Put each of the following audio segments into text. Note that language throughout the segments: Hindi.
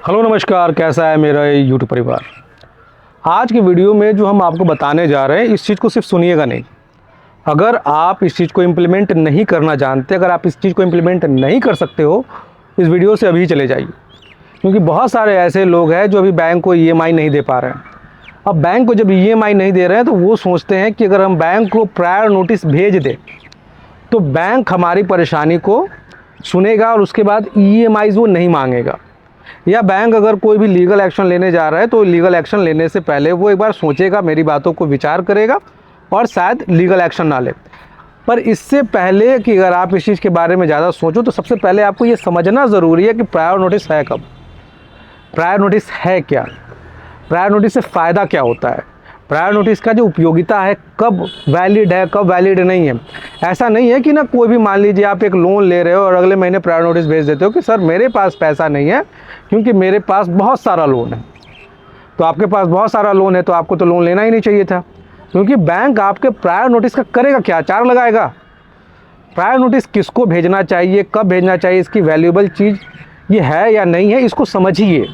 हेलो नमस्कार, कैसा है मेरा यूट्यूब परिवार। आज की वीडियो में जो हम आपको बताने जा रहे हैं, इस चीज़ को सिर्फ सुनिएगा नहीं। अगर आप इस चीज़ को इम्प्लीमेंट नहीं करना जानते, अगर आप इस चीज़ को इम्प्लीमेंट नहीं कर सकते हो, इस वीडियो से अभी चले जाइए। क्योंकि बहुत सारे ऐसे लोग हैं जो अभी बैंक को ईएमआई नहीं दे पा रहे हैं। अब बैंक को जब ईएमआई नहीं दे रहे हैं तो वो सोचते हैं कि अगर हम बैंक को प्रायर नोटिस भेज दें तो बैंक हमारी परेशानी को सुनेगा और उसके बाद ईएमआईज़ वो नहीं मांगेगा। या बैंक अगर कोई भी लीगल एक्शन लेने जा रहा है तो लीगल एक्शन लेने से पहले वो एक बार सोचेगा, मेरी बातों को विचार करेगा और शायद लीगल एक्शन ना ले। पर इससे पहले कि अगर आप इस चीज़ के बारे में ज़्यादा सोचो तो सबसे पहले आपको ये समझना ज़रूरी है कि प्रायर नोटिस है कब, प्रायर नोटिस है क्या, प्रायर नोटिस से फ़ायदा क्या होता है, प्रायर नोटिस का जो उपयोगिता है कब वैलिड है कब वैलिड नहीं है। ऐसा नहीं है कि ना कोई भी, मान लीजिए आप एक लोन ले रहे हो और अगले महीने प्रायर नोटिस भेज देते हो कि सर मेरे पास पैसा नहीं है क्योंकि मेरे पास बहुत सारा लोन है। तो आपके पास बहुत सारा लोन है तो आपको तो लोन लेना ही नहीं चाहिए था, क्योंकि बैंक आपके प्रायर नोटिस का करेगा क्या, चार्ज लगाएगा। प्रायर नोटिस किसको भेजना चाहिए, कब भेजना चाहिए, इसकी वैल्यूएबल चीज़ ये है या नहीं है, इसको समझिए।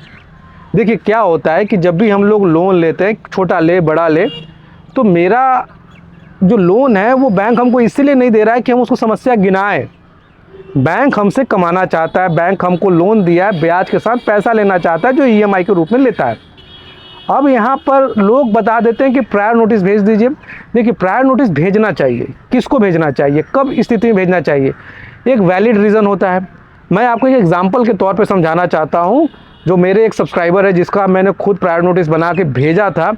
देखिए क्या होता है कि जब भी हम लोग लोन लेते हैं, छोटा ले बड़ा ले, तो मेरा जो लोन है वो बैंक हमको इसलिए नहीं दे रहा है कि हम उसको समस्या गिनाएं। बैंक हमसे कमाना चाहता है, बैंक हमको लोन दिया है, ब्याज के साथ पैसा लेना चाहता है जो ईएमआई के रूप में लेता है। अब यहाँ पर लोग बता देते हैं कि प्रायर नोटिस भेज दीजिए। देखिए प्रायर नोटिस भेजना चाहिए, किसको भेजना चाहिए, कब स्थिति में भेजना चाहिए, एक वैलिड रीज़न होता है। मैं आपको एक एग्जाम्पल के तौर पर समझाना चाहता हूँ। जो मेरे एक सब्सक्राइबर है जिसका मैंने खुद प्रायर नोटिस बना के भेजा था,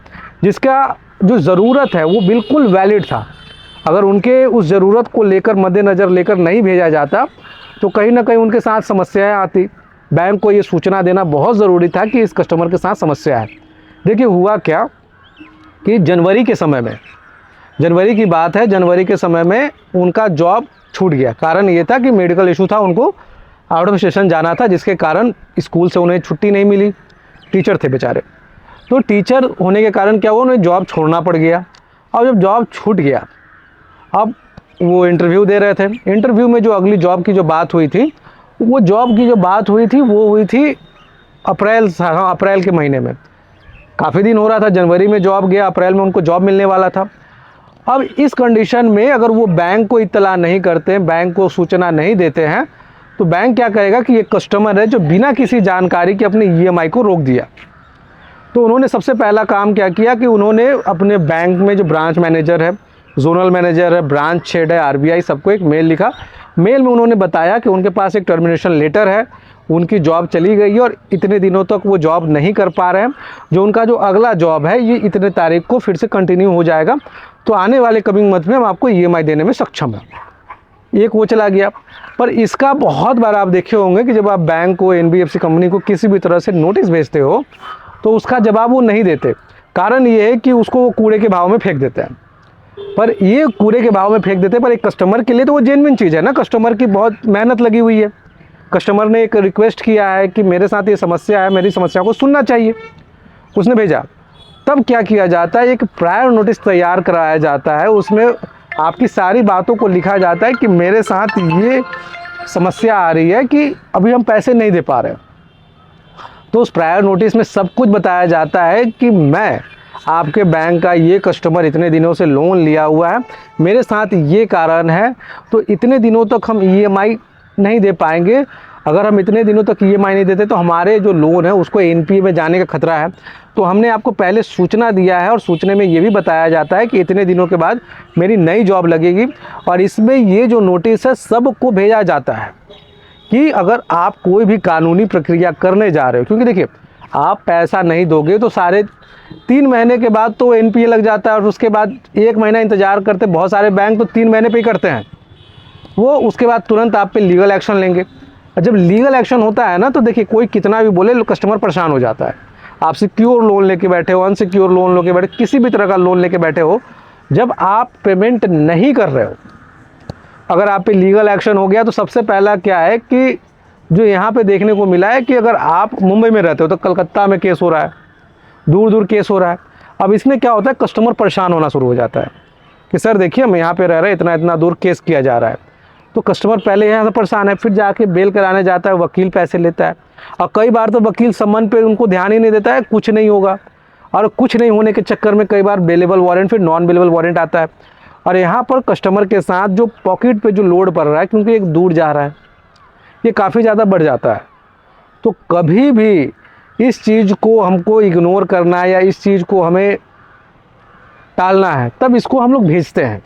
जिसका जो ज़रूरत है वो बिल्कुल वैलिड था। अगर उनके उस ज़रूरत को लेकर मद्देनज़र लेकर नहीं भेजा जाता तो कहीं ना कहीं उनके साथ समस्याएं आती। बैंक को ये सूचना देना बहुत ज़रूरी था कि इस कस्टमर के साथ समस्या है। देखिए हुआ क्या कि जनवरी के समय में, जनवरी की बात है, जनवरी के समय में उनका जॉब छूट गया। कारण ये था कि मेडिकल इशू था, उनको आउट ऑफ स्टेशन जाना था, जिसके कारण स्कूल से उन्हें छुट्टी नहीं मिली। टीचर थे बेचारे, तो टीचर होने के कारण क्या हुआ, उन्हें जॉब छोड़ना पड़ गया। अब जब जॉब छूट गया, अब वो इंटरव्यू दे रहे थे। इंटरव्यू में जो अगली जॉब की जो बात हुई थी, वो जॉब की जो बात हुई थी वो हुई थी अप्रैल के महीने में। काफ़ी दिन हो रहा था, जनवरी में जॉब गया, अप्रैल में उनको जॉब मिलने वाला था। अब इस कंडीशन में अगर वो बैंक को इत्तला नहीं करते हैं, बैंक को सूचना नहीं देते हैं, तो बैंक क्या कहेगा कि ये कस्टमर है जो बिना किसी जानकारी के अपने ईएमआई को रोक दिया। तो उन्होंने सबसे पहला काम क्या किया कि उन्होंने अपने बैंक में जो ब्रांच मैनेजर है, जोनल मैनेजर है, ब्रांच हेड है, आरबीआई, सबको एक मेल लिखा। मेल में उन्होंने बताया कि उनके पास एक टर्मिनेशन लेटर है, उनकी जॉब चली गई है और इतने दिनों तक वो जॉब नहीं कर पा रहे हैं। जो उनका जो अगला जॉब है ये इतने तारीख को फिर से कंटिन्यू हो जाएगा, तो आने वाले कमिंग मंथ में हम आपको ईएमआई देने में सक्षम है। एक वो चला गया। पर इसका बहुत बार आप देखे होंगे कि जब आप बैंक को, एनबीएफसी कंपनी को किसी भी तरह से नोटिस भेजते हो तो उसका जवाब वो नहीं देते। कारण ये है कि उसको वो कूड़े के भाव में फेंक देते हैं। पर ये कूड़े के भाव में फेंक देते हैं, पर एक कस्टमर के लिए तो वो जेन्युइन चीज़ है ना, कस्टमर की बहुत मेहनत लगी हुई है। कस्टमर ने एक रिक्वेस्ट किया है कि मेरे साथ ये समस्या है, मेरी समस्या को सुनना चाहिए, उसने भेजा। तब क्या किया जाता है, एक प्रायर नोटिस तैयार कराया जाता है, उसमें आपकी सारी बातों को लिखा जाता है कि मेरे साथ ये समस्या आ रही है कि अभी हम पैसे नहीं दे पा रहे। तो उस प्रायर नोटिस में सब कुछ बताया जाता है कि मैं आपके बैंक का ये कस्टमर, इतने दिनों से लोन लिया हुआ है, मेरे साथ ये कारण है, तो इतने दिनों तक हम ईएमआई नहीं दे पाएंगे। अगर हम इतने दिनों तक ईएमआई नहीं देते तो हमारे जो लोन है उसको एनपीए में जाने का खतरा है। तो हमने आपको पहले सूचना दिया है और सूचना में ये भी बताया जाता है कि इतने दिनों के बाद मेरी नई जॉब लगेगी। और इसमें ये जो नोटिस है सबको भेजा जाता है कि अगर आप कोई भी कानूनी प्रक्रिया करने जा रहे हो, क्योंकि देखिए आप पैसा नहीं दोगे तो सारे 3 महीने के बाद तो एनपीए लग जाता है और उसके बाद 1 महीना इंतज़ार करते। बहुत सारे बैंक तो 3 महीने पे ही करते हैं वो, उसके बाद तुरंत आप पे लीगल एक्शन लेंगे। और जब लीगल एक्शन होता है ना तो देखिए कोई कितना भी बोले, कस्टमर परेशान हो जाता है। आप सिक्योर लोन लेके बैठे हो, अनसिक्योर लोन लेके बैठे, किसी भी तरह का लोन लेके बैठे हो, जब आप पेमेंट नहीं कर रहे हो, अगर आप पे लीगल एक्शन हो गया तो सबसे पहला क्या है कि जो यहाँ पे देखने को मिला है कि अगर आप मुंबई में रहते हो तो कलकत्ता में केस हो रहा है, दूर दूर केस हो रहा है। अब इसमें क्या होता है, कस्टमर परेशान होना शुरू हो जाता है कि सर देखिए हम यहाँ पे रह रहे हैं, इतना इतना दूर केस किया जा रहा है। तो कस्टमर पहले यहाँ से परेशान है, फिर जाके बेल कराने जाता है, वकील पैसे लेता है, और कई बार तो वकील सम्मन पे उनको ध्यान ही नहीं देता है, कुछ नहीं होगा, और कुछ नहीं होने के चक्कर में कई बार बेलेबल वारंट फिर नॉन बेलेबल वारंट आता है, और यहाँ पर कस्टमर के साथ जो पॉकेट पे जो लोड पड़ रहा है, क्योंकि एक दूर जा रहा है, ये काफ़ी ज़्यादा बढ़ जाता है। तो कभी भी इस चीज़ को हमको इग्नोर करना है या इस चीज़ को हमें टालना है, तब इसको हम लोग भेजते हैं।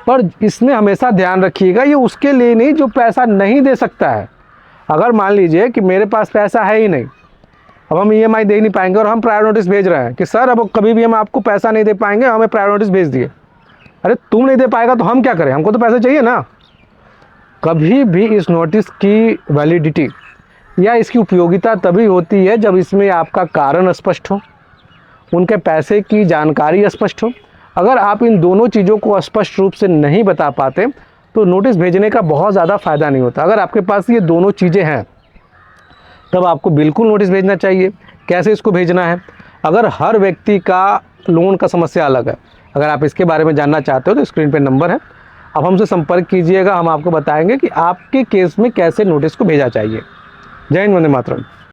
पर इसमें हमेशा ध्यान रखिएगा, ये उसके लिए नहीं जो पैसा नहीं दे सकता है। अगर मान लीजिए कि मेरे पास पैसा है ही नहीं, अब हम EMI दे नहीं पाएंगे और हम प्रायर नोटिस भेज रहे हैं कि सर अब कभी भी हम आपको पैसा नहीं दे पाएंगे, हमें प्रायर नोटिस भेज दिए। अरे तुम नहीं दे पाएगा तो हम क्या करें, हमको तो पैसे चाहिए ना। कभी भी इस नोटिस की वैलिडिटी या इसकी उपयोगिता तभी होती है जब इसमें आपका कारण स्पष्ट हो, उनके पैसे की जानकारी स्पष्ट हो। अगर आप इन दोनों चीज़ों को स्पष्ट रूप से नहीं बता पाते तो नोटिस भेजने का बहुत ज़्यादा फ़ायदा नहीं होता। अगर आपके पास ये दोनों चीज़ें हैं तब आपको बिल्कुल नोटिस भेजना चाहिए। कैसे इसको भेजना है, अगर हर व्यक्ति का लोन का समस्या अलग है, अगर आप इसके बारे में जानना चाहते हो तो स्क्रीन पे नंबर है, आप हमसे संपर्क कीजिएगा, हम आपको बताएंगे कि आपके केस में कैसे नोटिस को भेजा चाहिए। जय हिंद, वंदे मातरम।